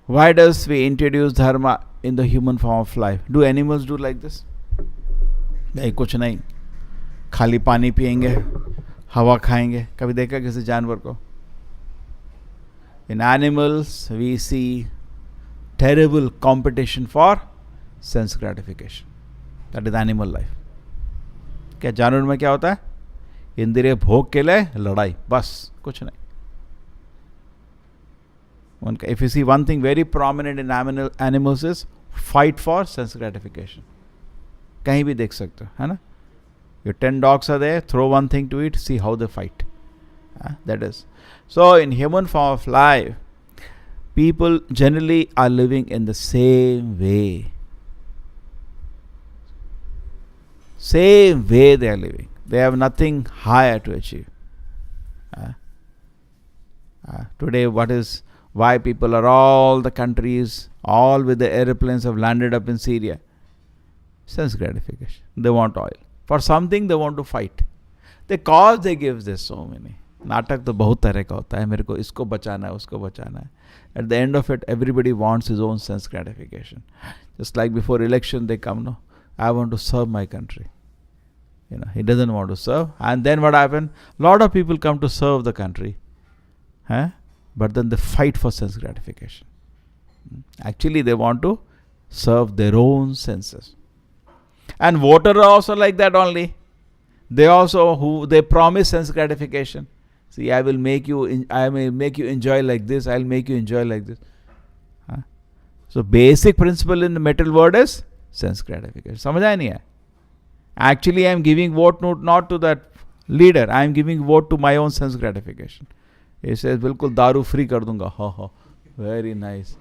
Why does we introduce dharma in the human form of life? Do animals do like this? नहीं, कुछ नहीं, खाली पानी पिएंगे, हवा खाएंगे. कभी देखा किसी जानवर को? In animals we see terrible competition for sense gratification. That is animal life. क्या जानवर में क्या होता है? इंद्रिय भोग के लिए लड़ाई, बस कुछ नहीं. If you see one thing very prominent in animals is fight for sense gratification. कहीं भी देख सकते हो, है ना? Your 10 dogs are there, throw one thing to it, see how they fight. That is. So in human form of life, people generally are living in the same way. Same way they are living. They have nothing higher to achieve. Today, why people are all the countries, all with the airplanes have landed up in Syria? Sense gratification. They want oil. For something they want to fight. The cause they give, there's so many. नाटक तो बहुत तरह का होता है. मेरे को इसको बचाना है, उसको बचाना है. At the end of it, everybody wants his own sense gratification. Just like before election, they come, no, I want to serve my country. He doesn't want to serve. And then what happened? Lot of people come to serve the country. But then they fight for sense gratification. Actually, they want to serve their own senses. And voters are also like that only. They promise sense gratification. See, I will make you enjoy like this. I'll make you enjoy like this. So basic principle in the material world is sense gratification. समझ आया नहीं है? Actually, I am giving vote not to that leader. I am giving vote to my own sense gratification. He says, बिल्कुल दारू free कर दूंगा. Ha. Very nice.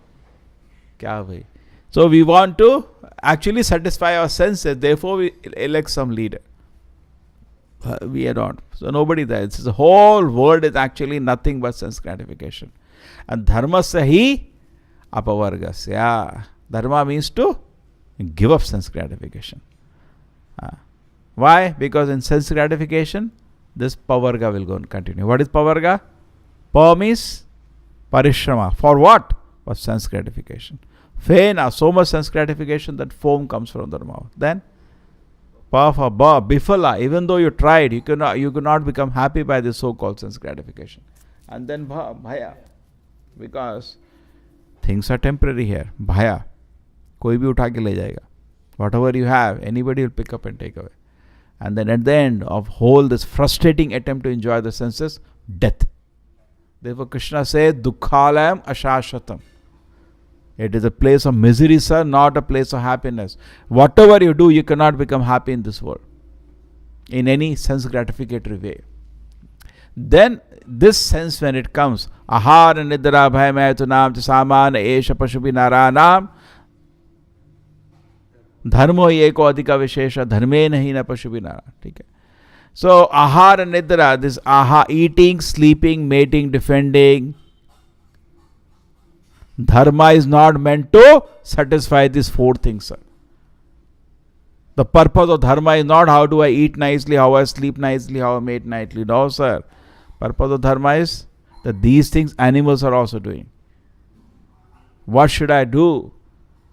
क्या भाई? So we want to actually satisfy our senses. Therefore, we elect some leader. We are not. So nobody there. The whole world is actually nothing but sense gratification. And dharma sahi apavargasya. Dharma means to give up sense gratification. Why? Because in sense gratification, this pavarga will go and continue. What is pavarga? Pa means parishrama. For what? For sense gratification. Fena, so much sense gratification that foam comes from the mouth. Then pa for ba, bifala. Even though you tried, you could not become happy by this so-called sense gratification. And then bhaya, because things are temporary here. Bhaya, koi bhi utha ke le jayega. Whatever you have, anybody will pick up and take away. And then at the end of whole this frustrating attempt to enjoy the senses, death. Therefore Krishna says, dukkhalayam ashashvatam. It is a place of misery, sir, not a place of happiness. Whatever you do, you cannot become happy in this world in any sense gratificatory way. Then this sense, when it comes, ahara nidra bhayamayatunam samana esha pashubi nārāyaṇam dharmo eko adhika vishesha dharme nahi na pashubi nārāyaṇa. So ahara nidra, this eating, sleeping, mating, defending, dharma is not meant to satisfy these four things, sir. The purpose of dharma is not how do I eat nicely, how I sleep nicely, how I mate nicely. No, sir. Purpose of dharma is that these things animals are also doing. What should I do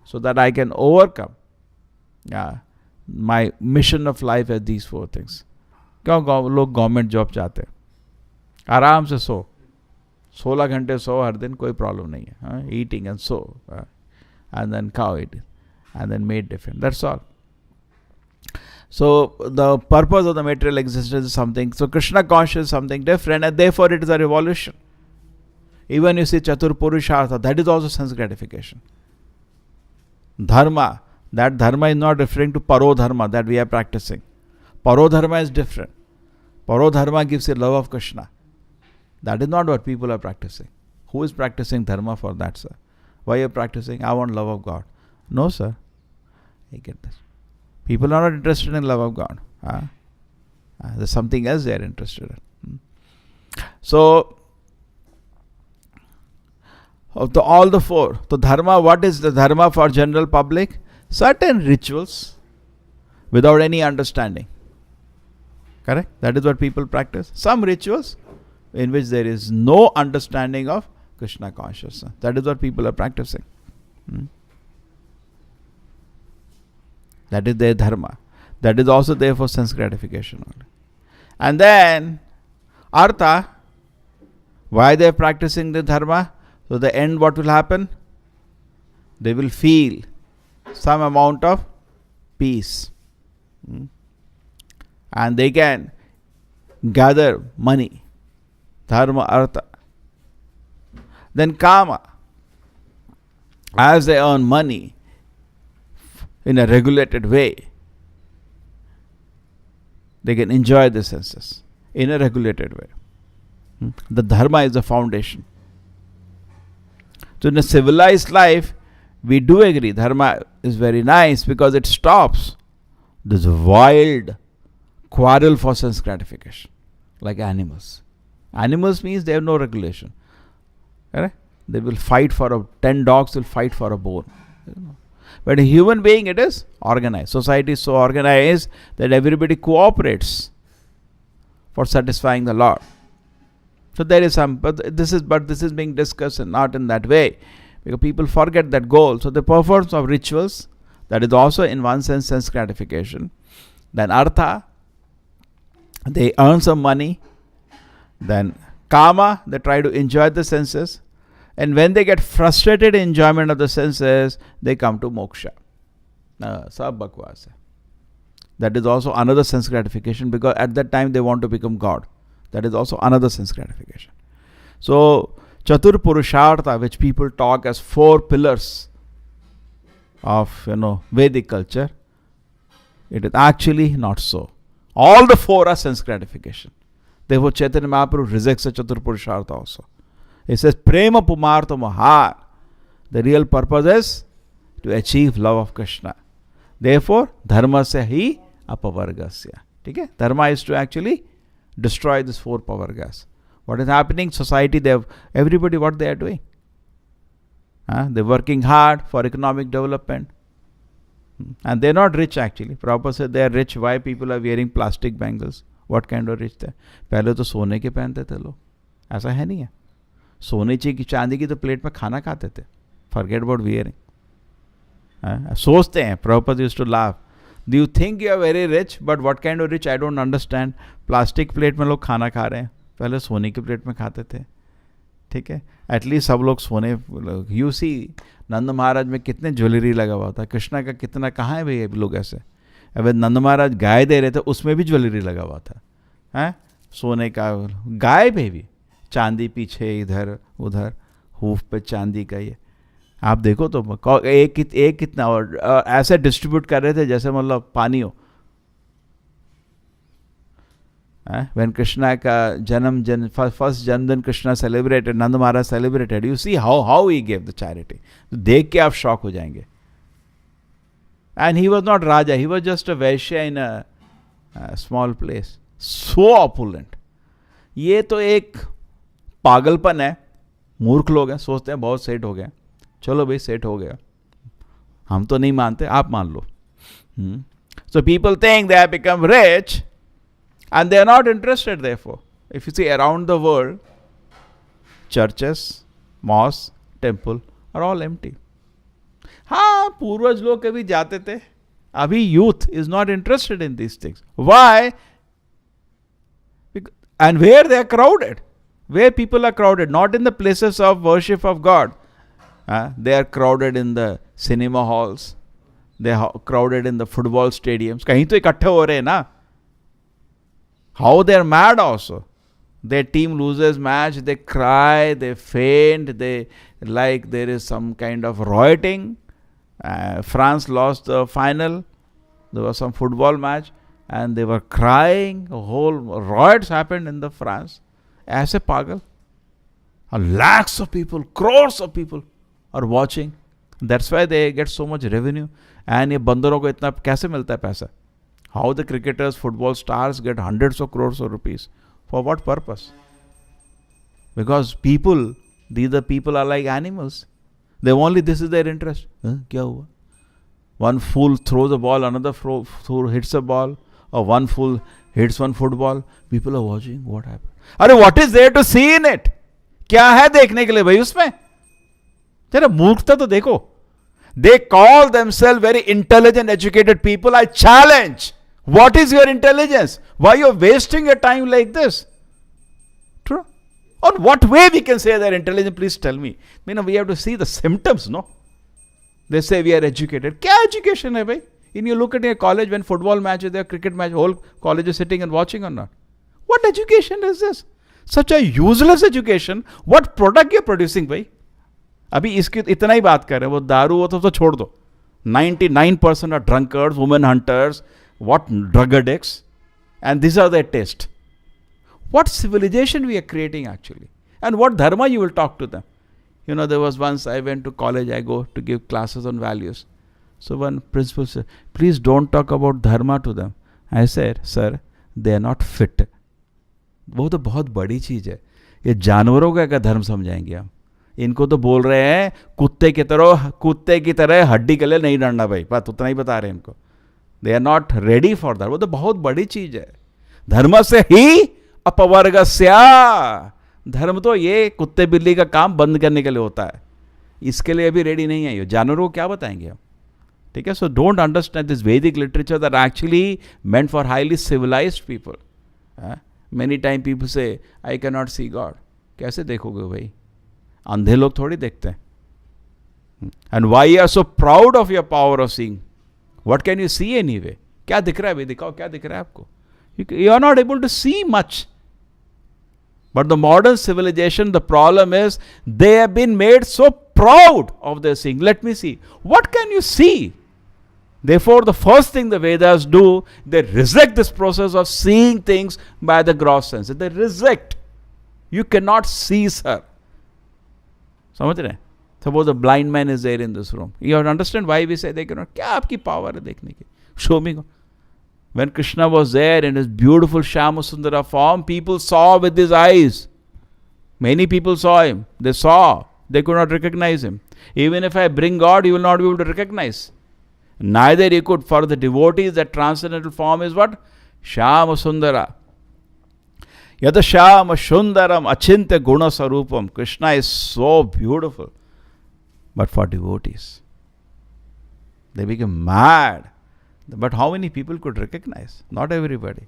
so that I can overcome my mission of life as these four things? क्यों लोग government job चाहते हैं? आराम से सो, 16 घंटे सो हर दिन, कोई problem नहीं है. Eating and so, and then cow eating, and then mate different. That's all. So the purpose of the material existence is something. So Krishna consciousness is something different, and therefore it is a revolution. Even you see Chatur Puruṣārtha, that is also sense gratification. Dharma, that dharma is not referring to paro dharma that we are practicing. Paro dharma is different. Paro dharma gives you love of Krishna. That is not what people are practicing. Who is practicing dharma for that, sir? Why are you practicing? I want love of God. No, sir. I get this. People are not interested in love of God. There's something else they are interested in. So, of all the four, the dharma, what is the dharma for general public? Certain rituals without any understanding. Correct? That is what people practice. Some rituals in which there is no understanding of Krishna consciousness. That is what people are practicing. That is their dharma. That is also there for sense gratification only. And then artha, why they are practicing the dharma? So the end, what will happen? They will feel some amount of peace. And they can gather money. Dharma, artha. Then kama. As they earn money in a regulated way, they can enjoy the senses in a regulated way. The dharma is the foundation. So in a civilized life, we do agree dharma is very nice because it stops this wild quarrel for sense gratification, like animals. Animals means they have no regulation. Right? They will fight for 10 dogs will fight for a bone. But a human being, it is organized. Society is so organized that everybody cooperates for satisfying the Lord. So there is some, but this is being discussed and not in that way, because people forget that goal. So the performance of rituals, that is also in one sense gratification. Then artha, they earn some money. Then kama, they try to enjoy the senses. And when they get frustrated in enjoyment of the senses, they come to moksha. Sab bakwas. That is also another sense gratification, because at that time they want to become God. That is also another sense gratification. So, Chatur Purushartha, which people talk as 4 pillars of Vedic culture, it is actually not so. All the 4 are sense gratification. Therefore, Chaitanya Mahaprabhu rejects the Chatur Purushartha also. He says, Prema Pumartha Mahā. The real purpose is to achieve love of Krishna. Therefore, Dharma se hi apavargasya. Okay? Dharma is to actually destroy these 4 pavargas. What is happening? Society, everybody what they are doing? They're working hard for economic development. And they're not rich actually. Prabhupada said they are rich. Why people are wearing plastic bangles? What kind of rich they are? पहले तो सोने के पहनते थे लोग. ऐसा है नहीं है. सोने की चांदी की तो प्लेट में खाना खाते थे. Forget about wearing. सोचते हैं. Prabhupada used to laugh. Do you think you are very rich? But what kind of rich? I don't understand. Plastic plate में लोग खाना खा रहे हैं. पहले सोने की प्लेट में खाते थे. ठीक है. एटलीस्ट सब लोग सोने. यू सी नंद महाराज में कितने ज्वेलरी लगा हुआ था. कृष्णा का कितना कहाँ है भाई लोग ऐसे. अब नंद महाराज गाय दे रहे थे, उसमें भी ज्वेलरी लगा हुआ था. हैं सोने का. गाय पे भी चांदी पीछे इधर उधर हूफ पे चांदी का. ये आप देखो तो एक कितना और ऐसे डिस्ट्रीब्यूट कर रहे थे जैसे मतलब पानी हो. When Krishna ka first Janmdin Krishna celebrated, Nanda Maharaj celebrated. You see how he gave the charity. देख के आप shock हो जाएंगे. And he was not Raja. He was just a Vaishya in a small place. So opulent. ये तो एक पागलपन है. मूर्ख लोग हैं, सोचते हैं बहुत सेट हो गए. चलो भाई सेट हो गया. हम तो नहीं मानते, आप मान लो. So people think they have become rich. And they are not interested, therefore. If you see around the world, churches, mosques, temple are all empty. हाँ, पूर्वज लोग कभी जाते थे. अभी youth is not interested in these things. Why? And where they are crowded. Where people are crowded. Not in the places of worship of God. They are crowded in the cinema halls. They are crowded in the football stadiums. कहीं तो इकट्ठे हो रहे हैं ना. How they are mad also. Their team loses match, they cry, they faint, they like there is some kind of rioting. France lost the final. There was some football match and they were crying. Whole riots happened in the France. ऐसे पागल. Lakhs of people, crores of people are watching. That's why they get so much revenue. And ये बंदरों को इतना कैसे मिलता है पैसा? How the cricketers, football stars get hundreds of crores of rupees. For what purpose? Because people, these people are like animals. They only, this is their interest. क्या हुआ? One fool throws a ball, another fool hits a ball, or one fool hits one football. People are watching. What happened? What is there to see in it? क्या है देखने के लिए भाई उसमें? जरा मूर्खता तो देखो. They call themselves very intelligent, educated people. I challenge. What is your intelligence? Why you are wasting your time like this? True. On what way we can say they are intelligent? Please tell me. We have to see the symptoms, no? They say we are educated. Kya education hai bhai? In you look at your college, when football match is there, cricket match, whole college is sitting and watching or not. What education is this? Such a useless education. What product you are producing bhai? अभी इसकी इतना ही बात कर रहे हैं. वो दारू वो तो छोड़ दो. 99% are drunkards, women hunters, what drug addicts, and these are their taste. What civilization we are creating actually, and what dharma you will talk to them. There was once I went to college, I go to give classes on values. So one principal said, please don't talk about dharma to them. I said, sir, they are not fit. वो तो बहुत बड़ी चीज है. ये जानवरों का क्या धर्म समझाएंगे हम? इनको तो बोल रहे हैं कुत्ते की तरह हड्डी के लिए नहीं डरना भाई. बात उतना ही बता रहे हैं इनको. They are not ready for that. वो तो बहुत बड़ी चीज है. धर्म से ही अपवर्गस्या. धर्म तो ये कुत्ते बिल्ली का काम बंद करने के लिए होता है. इसके लिए अभी रेडी नहीं है. ये जानवरों को क्या बताएंगे हम? ठीक है. So don't understand this Vedic literature that actually meant for highly civilised people. Many time people say I can not see God. कैसे देखोगे भाई? अंधे लोग थोड़ी देखते हैं. And why are so proud of your power of seeing. What can you see anyway? क्या दिख रहा है भाई? दिखाओ क्या दिख रहा है आपको? You are not able to see much. But the modern civilisation, the problem is they have been made so proud of their seeing. Let me see. What can you see? Therefore, the first thing the Vedas do, they reject this process of seeing things by the gross senses. They reject. You cannot see, sir. समझ रहे हैं? Suppose a blind man is there in this room. You have to understand why we say they cannot. क्या आपकी power है देखने की? Show me. When Krishna was there in his beautiful Shyama Sundara form, people saw with his eyes. Many people saw him. They saw. They could not recognize him. Even if I bring God, you will not be able to recognize. Neither you could. For the devotees, that transcendental form is what? Shyama Sundara. Yata Shyama Sundaram Achintya Guna Sarupam. Krishna is so beautiful. But for devotees, they became mad. But how many people could recognize? Not everybody.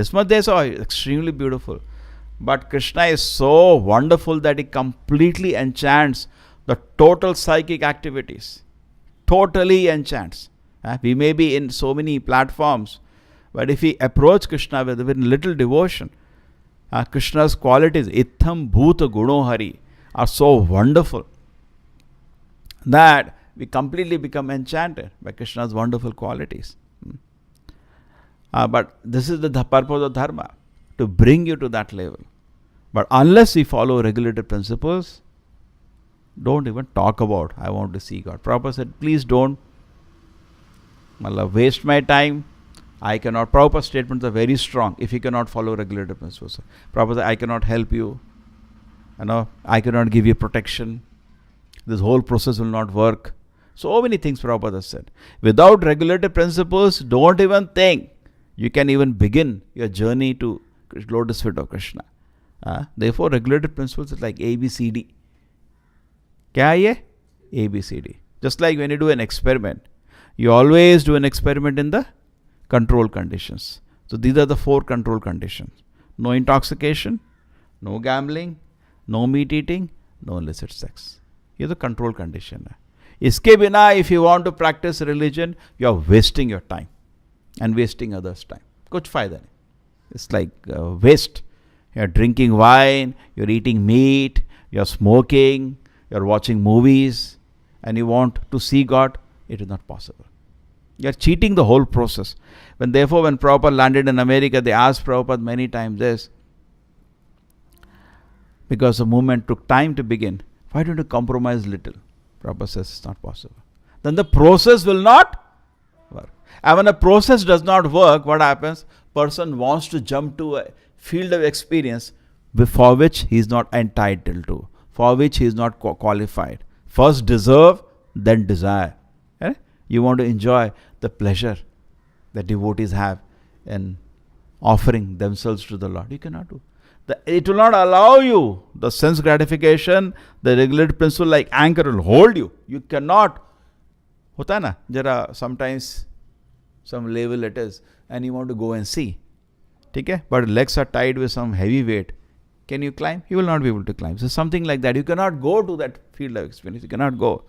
This much they saw extremely beautiful. But Krishna is so wonderful that he completely enchants the total psychic activities. Totally enchants. We may be in so many platforms, but if we approach Krishna with little devotion, Krishna's qualities, itham bhuta guno hari, are so wonderful that we completely become enchanted by Krishna's wonderful qualities. But this is the purpose of dharma, to bring you to that level. But unless we follow regulated principles, don't even talk about, I want to see God. Prabhupada said, please don't waste my time. I cannot. Prabhupada's statements are very strong. If you cannot follow regulated principles, Prabhupada said, I cannot help you. I cannot give you protection. This whole process will not work. So many things Prabhupada said. Without regulated principles, don't even think you can even begin your journey to lotus feet of Krishna. Therefore, regulated principles is like ABCD. क्या है ये? ABCD. Just like when you do an experiment, you always do an experiment in the control conditions. So these are the 4 control conditions. No intoxication, no gambling, no meat eating, no illicit sex. ये तो control condition है. इसके बिना if you want to practice religion, you are wasting your time and wasting others' time. कुछ फायदा नहीं. It's like waste. You're drinking wine, you're eating meat, you're smoking, you're watching movies, and you want to see God. It is not possible. You're cheating the whole process. Therefore, when Prabhupada landed in America, they asked Prabhupada many times this, because the movement took time to begin, why don't you compromise little? Prabhupada says it's not possible. Then the process will not work. And when a process does not work, what happens? Person wants to jump to a field of experience for which he is not entitled to, for which he is not qualified. First deserve, then desire. You want to enjoy the pleasure that devotees have in offering themselves to the Lord. You cannot do. It will not allow you. The sense gratification, the regulated principle like anchor will hold you. You cannot. Hota na, jara sometimes some level it is and you want to go and see. Okay? But legs are tied with some heavy weight. Can you climb? You will not be able to climb. So something like that. You cannot go to that field of experience. You cannot go.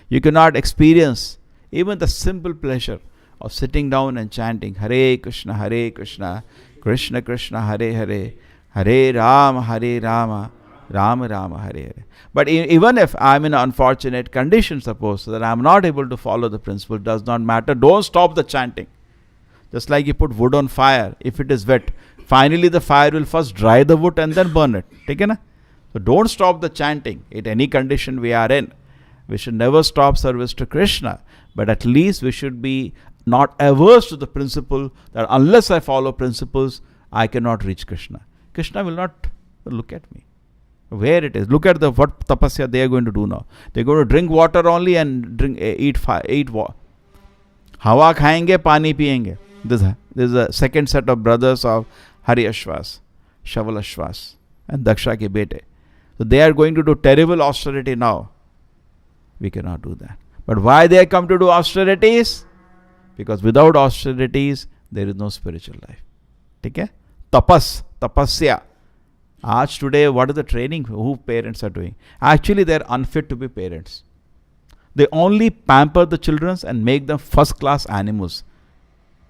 You cannot experience even the simple pleasure of sitting down and chanting Hare Krishna, Krishna Krishna, Hare Hare, Hare Rama, Rama Rama, Hare Hare. But even if I am in an unfortunate condition, suppose that I am not able to follow the principle, does not matter. Don't stop the chanting. Just like you put wood on fire, if it is wet, finally the fire will first dry the wood and then burn it. Take it, na? So don't stop the chanting in any condition we are in. We should never stop service to Krishna, but at least we should be not averse to the principle that unless I follow principles, I cannot reach Krishna. Krishna will not look at me. Where it is. Look at what tapasya they are going to do now. They are going to drink water only and eat water. Hawa khayenge, pani piyenge. This is a second set of brothers of Haryashvas, Shavalashvas, and Daksha ke bete. So they are going to do terrible austerity now. We cannot do that. But why they come to do austerities? Because without austerities, there is no spiritual life. Okay? Tapasya. Today, what is the training who parents are doing? Actually, they are unfit to be parents. They only pamper the children and make them first class animals.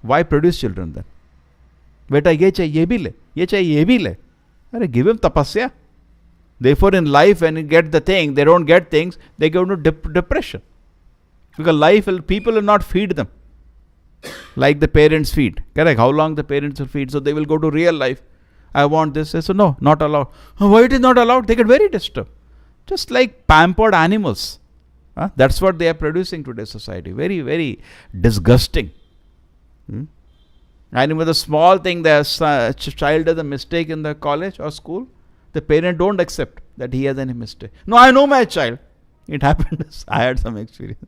Why produce children then? Beta, ye chahiye, ye bhi le. Ye chahiye, ye bhi le. Arre, give him tapasya. Therefore, in life, when you get the thing, they don't get things, they go into depression. Because people will not feed them like the parents feed. Correct? How long the parents will feed? So they will go to real life. I want this. So no, not allowed. Why it is not allowed? They get very disturbed. Just like pampered animals. That's what they are producing today's society. Very, very disgusting. And with a small thing, the child does a mistake in the college or school, the parent don't accept that he has any mistake. No, I know my child. It happened. I had some experience.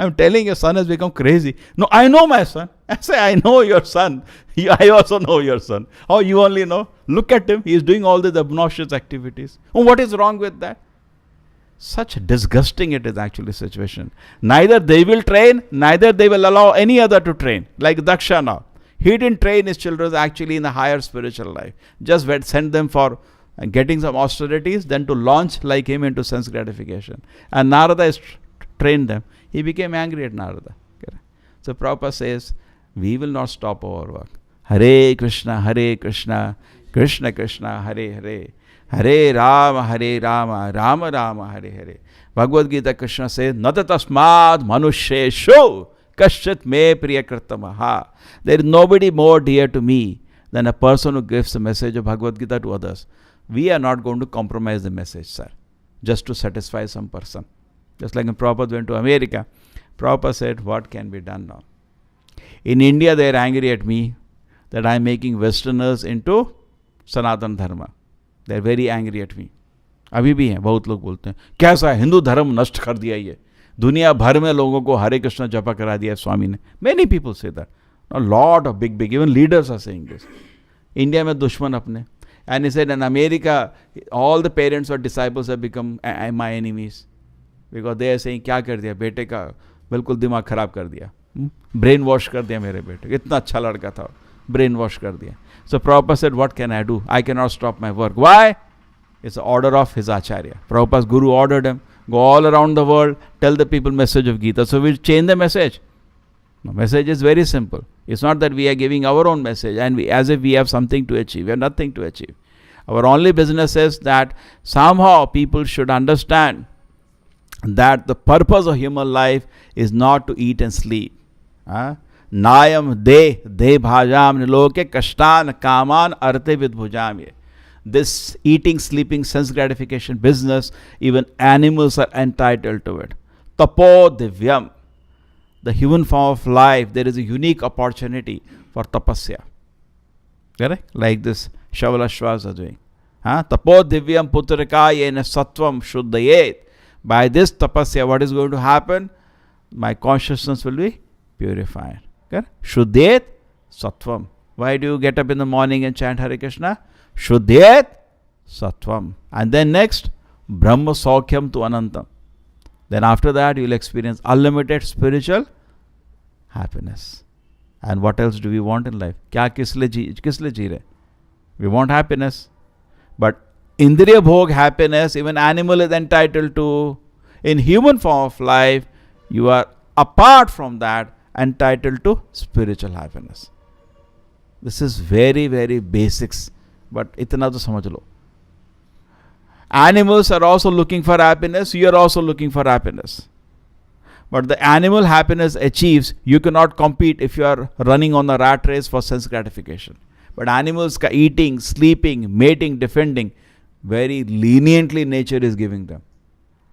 I'm telling your son has become crazy. No, I know my son. I say, I know your son. I also know your son. How you only know? Look at him. He is doing all these obnoxious activities. Oh, what is wrong with that? Such disgusting it is actually situation. Neither they will train, neither they will allow any other to train. Like Daksha now. He didn't train his children actually in the higher spiritual life. Just send them for getting some austerities, then to launch like him into sense gratification. And Narada has trained them. He became angry at Narada. So Prabhupada says, we will not stop our work. Hare Krishna, Krishna Krishna, Hare Hare. Hare Rama, Rama Rama, Hare Hare. Bhagavad Gita Krishna says, Nata tasmad manushesho kashchit me priyakritamaha. There is nobody more dear to me than a person who gives the message of Bhagavad Gita to others. We are not going to compromise the message, sir, just to satisfy some person. Just like when Prabhupada went to America, Prabhupada said, what can be done now? In India, they are angry at me that I am making Westerners into Sanatana Dharma. They are very angry at me. अभी भी हैं, बहुत लोग बोलते हैं कैसा हिंदू धर्म नष्ट कर दिया ये, दुनिया भर में लोगों को हरे कृष्ण जपा करा दिया स्वामी ने. Many people say that. A lot of big, even leaders are saying this. India में दुश्मन अपने. And he said in America, all the parents or disciples have become my enemies. Because they are saying, क्या कर दिया बेटे का बिल्कुल दिमाग खराब कर दिया, ब्रेन वॉश कर दिया मेरे बेटे, इतना अच्छा लड़का था, ब्रेन वॉश कर दिया. So Prabhupada said, what can I do? I cannot stop my work. Why? It's the order of his acharya. Prabhupada's guru ordered him, go all around the world, tell the people message of Gita. So we'll change the message. The message is very simple. It's not that we are giving our own message and as if we have something to achieve. We have nothing to achieve. Our only business is that somehow people should understand that the purpose of human life is not to eat and sleep. Nayam de bhajam niloke kashtan kaman arte vidbhujam. This eating, sleeping, sense gratification business, even animals are entitled to it. Tapo divyam. The human form of life, there is a unique opportunity for tapasya. Correct? Like this Shavalashvas are doing. Tapo divyam putrika yena sattvam shuddhayet. By this tapasya, what is going to happen? My consciousness will be purified. Shuddhyet sattvam. Why do you get up in the morning and chant Hare Krishna? Shuddhyet sattvam. And then next, Brahma Saukhyam to Anantam. Then after that, you will experience unlimited spiritual happiness. And what else do we want in life? क्या किस लिए जी रहे? We want happiness. But Indriya Bhog happiness, even animal is entitled to. In human form of life, you are apart from that entitled to spiritual happiness. This is very, very basics. But itna to samajh lo. Animals are also looking for happiness. You are also looking for happiness. But the animal happiness achieves, you cannot compete if you are running on a rat race for sense gratification. But animals eating, sleeping, mating, defending, very leniently nature is giving them.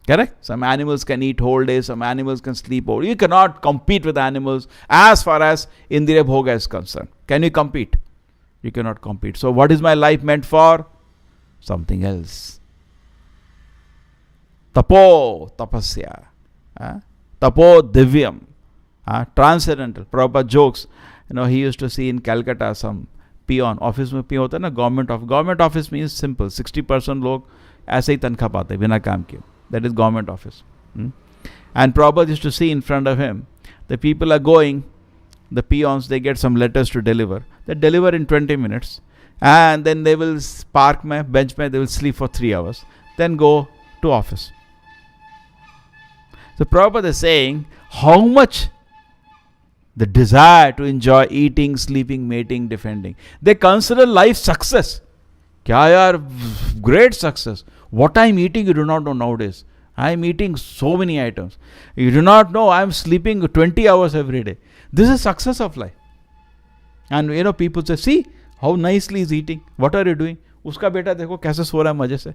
Correct? Some animals can eat whole days, some animals can sleep whole. You cannot compete with animals as far as Indriya Bhoga is concerned. Can you compete? You cannot compete. So what is my life meant for? Something else. Tapo, tapasya. Tapo divyam. Transcendental. Prabhupada jokes. He used to see in Calcutta some peon. Office में peon होता है ना, government office means simple. 60% लोग ऐसे ही तनख्वाह पाते हैं बिना काम किए. That is government office. And Prabhupada used to see in front of him, the people are going, the peons, they get some letters to deliver. They deliver in 20 minutes. And then they will park bench, they will sleep for 3 hours. Then go to office. So Prabhupada is saying, how much the desire to enjoy eating, sleeping, mating, defending. They consider life success. Kya yaar, great success. What I am eating, you do not know nowadays. I am eating so many items. You do not know I am sleeping 20 hours every day. This is success of life. And people say, see how nicely he is eating. What are you doing? Uska beta dekho kaise so raha hai maje se.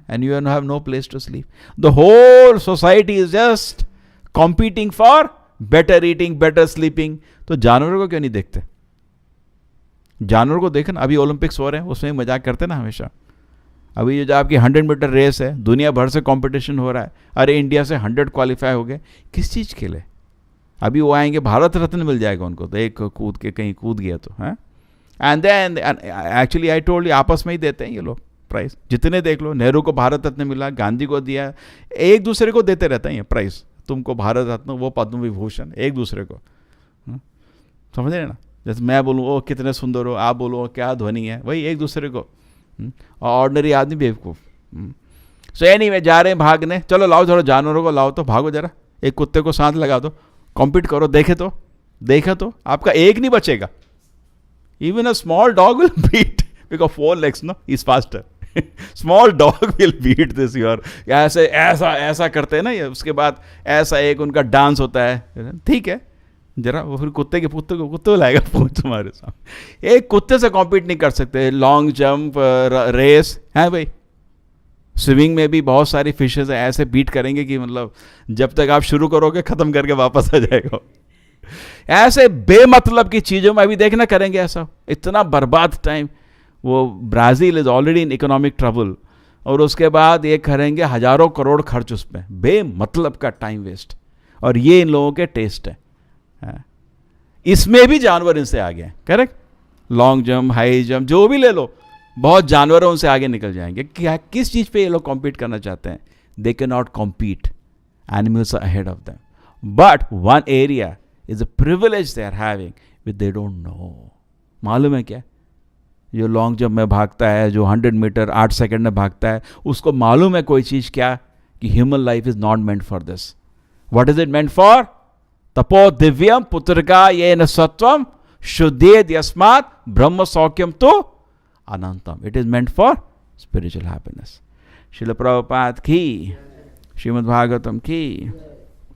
And you have no place to sleep. The whole society is just competing for better eating, better sleeping. तो जानवरों को क्यों नहीं देखते? जानवरों को देखना, अभी ओलंपिक्स हो रहे हैं, उसमें मजाक करते ना हमेशा. अभी जो आपकी 100 मीटर रेस है, दुनिया भर से कंपटीशन हो रहा है. अरे इंडिया से 100 क्वालिफाई हो गए, किस चीज़ के लिए? अभी वो आएंगे, भारत रत्न मिल जाएगा उनको, तो एक कूद के कहीं कूद गया तो है. And then actually I told you, आपस में ही देते हैं ये लोग प्राइज. जितने देख लो, नेहरू को भारत रत्न मिला, गांधी को दिया, एक दूसरे को देते रहते हैं ये प्राइज. तुमको भारत रत्न, वो पद्म विभूषण, एक दूसरे को. समझ रहे ना? जैसे मैं बोलूँ ओ कितने सुंदर हो, आप बोलो क्या ध्वनि है, वही एक दूसरे को. और ऑर्डिनरी आदमी बेवकूफ़. सो एनीवे, जा रहे हैं भागने, चलो लाओ थोड़ा जानवरों को लाओ, तो भागो जरा, एक कुत्ते को साथ लगा दो, कॉम्पीट करो, देखा तो आपका एक नहीं बचेगा. Even a small dog will beat because 4 legs no is faster. Small dog will beat this your. ऐसे ऐसा करते हैं ना ये. उसके बाद ऐसा एक उनका डांस होता है, ठीक है, जरा वो फिर कुत्ते को लाएगा पूछ तुम्हारे सामने. एक कुत्ते से कॉम्पीट नहीं कर सकते. लॉन्ग जंप रेस है भाई. स्विमिंग में भी बहुत सारी फिशेज है, ऐसे बीट करेंगे कि मतलब जब तक आप शुरू करोगे ख़त्म करके वापस आ जाएगा. ऐसे बेमतलब की चीज़ों में अभी देखना करेंगे ऐसा. इतना बर्बाद टाइम. वो Brazil is already in economic trouble, और उसके बाद ये करेंगे हज़ारों करोड़ खर्च उस पर, बेमतलब का टाइम वेस्ट. और ये इन लोगों के टेस्ट है. इसमें भी जानवर इनसे आगे हैं. Correct? Long jump, high jump, जो भी ले लो, बहुत जानवरों से आगे निकल जाएंगे. क्या किस चीज़ पे ये लोग कॉम्पीट करना चाहते हैं? They can not compete. Animals are ahead of them. But one area is a privilege they are having which they don't know. मालूम है क्या? जो लॉन्ग जंप में भागता है, जो 100 मीटर 8 सेकंड में भागता है, उसको मालूम है कोई चीज़ क्या, कि human life is not meant for this. What is it meant for? तपो दिव्यम पुत्रका येन सत्वम शुद्धेद यस्मात् ब्रह्म सौख्यम तो अनंतम. It is meant for spiritual happiness. Srila Prabhupada की, श्रीमद् भागवतम की.